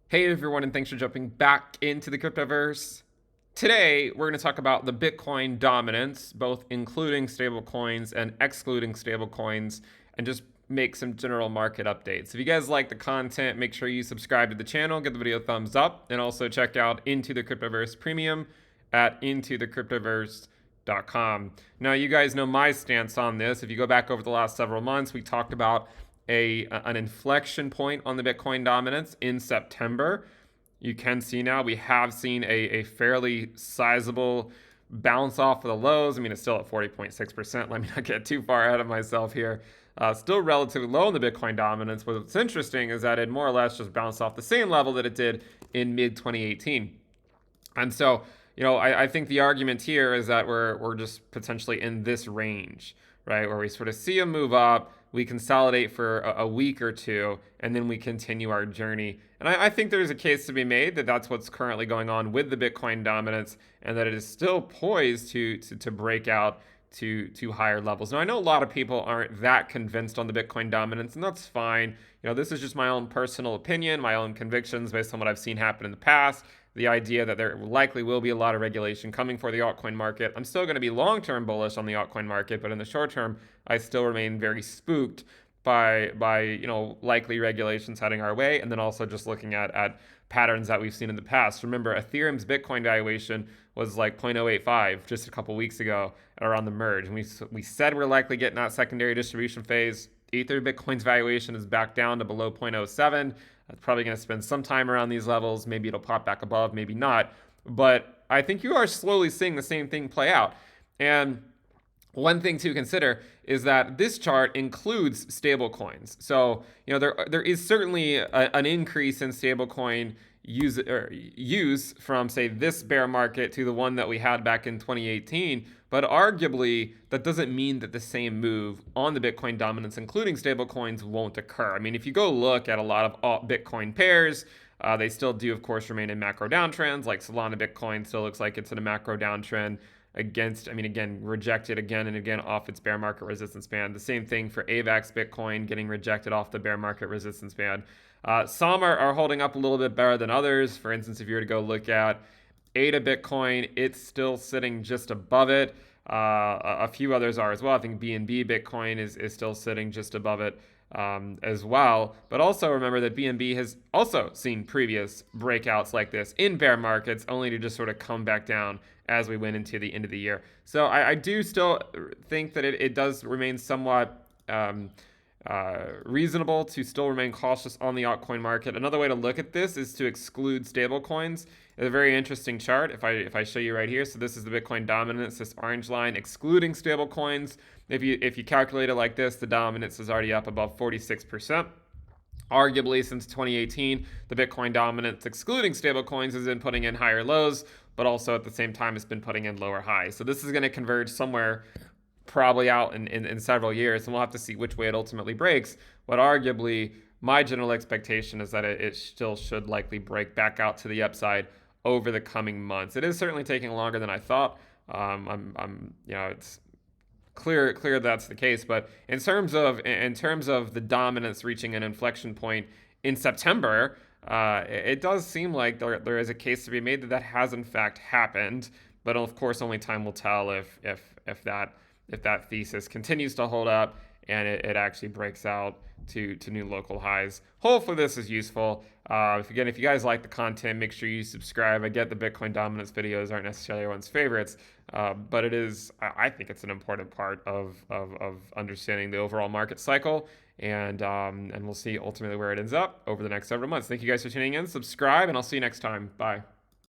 Hey everyone, and thanks for jumping back into the Cryptoverse. Today, we're going to talk about the Bitcoin dominance, both including stablecoins and excluding stablecoins, and just make some general market updates. If you guys like the content, make sure you subscribe to the channel, give the video a thumbs up, and also check out Into the Cryptoverse Premium at intothecryptoverse.com. Now, you guys know my stance on this. If you go back over the last several months, we talked about an inflection point on the Bitcoin dominance in September. You can see now we have seen a fairly sizable bounce off of the lows. I mean, it's still at 40.6%. Let me not get too far ahead of myself here. Still relatively low in the Bitcoin dominance. But what's interesting is that it more or less just bounced off the same level that it did in mid 2018. And so, I think the argument here is that we're just potentially in this range, right? Where we sort of see a move up, we consolidate for a week or two, and then we continue our journey. And I think there's a case to be made that that's what's currently going on with the Bitcoin dominance, and that it is still poised to break out to higher levels. Now, I know a lot of people aren't that convinced on the Bitcoin dominance, and that's fine. This is just my own personal opinion, my own convictions based on what I've seen happen in the past. The idea that there likely will be a lot of regulation coming for the altcoin market. I'm still going to be long-term bullish on the altcoin market, but in the short term, I still remain very spooked by likely regulations heading our way, and then also just looking at patterns that we've seen in the past. Remember, Ethereum's Bitcoin valuation was like 0.085 just a couple weeks ago around the merge, and we said we're likely getting that secondary distribution phase. Ether Bitcoin's valuation is back down to below 0.07. It's probably going to spend some time around these levels. Maybe it'll pop back above, maybe not. But I think you are slowly seeing the same thing play out. And one thing to consider is that this chart includes stablecoins. So, there is certainly an increase in stablecoin use from, say, this bear market to the one that we had back in 2018. But arguably, that doesn't mean that the same move on the Bitcoin dominance, including stablecoins, won't occur. I mean, if you go look at a lot of alt Bitcoin pairs, they still do, of course, remain in macro downtrends. Like Solana Bitcoin still looks like it's in a macro downtrend rejected again and again off its bear market resistance band. The same thing for AVAX Bitcoin, getting rejected off the bear market resistance band. Some are holding up a little bit better than others. For instance, if you were to go look at ADA Bitcoin, it's still sitting just above it. A few others are as well. I think BNB Bitcoin is still sitting just above it as well. But also remember that BNB has also seen previous breakouts like this in bear markets, only to just sort of come back down as we went into the end of the year. So I do still think that it does remain somewhat reasonable to still remain cautious on the altcoin market. Another way to look at this is to exclude stablecoins. It's a very interesting chart. If I show you right here, so this is the Bitcoin dominance, this orange line, excluding stablecoins. If you calculate it like this, the dominance is already up above 46%. Arguably, since 2018, the Bitcoin dominance, excluding stablecoins, has been putting in higher lows, but also at the same time, it's been putting in lower highs. So this is going to converge somewhere probably out in several years, and we'll have to see which way it ultimately breaks. But arguably, my general expectation is that it still should likely break back out to the upside over the coming months. It is certainly taking longer than I thought. It's clear that's the case. But in terms of the dominance reaching an inflection point in September, it does seem like there is a case to be made that has in fact happened. But of course, only time will tell if that thesis continues to hold up and it actually breaks out to new local highs. Hopefully this is useful. If you guys like the content, make sure you subscribe. I get the Bitcoin dominance videos aren't necessarily everyone's favorites, but I think it's an important part of understanding the overall market cycle, and we'll see ultimately where it ends up over the next several months. Thank you guys for tuning in. Subscribe, and I'll see you next time. Bye.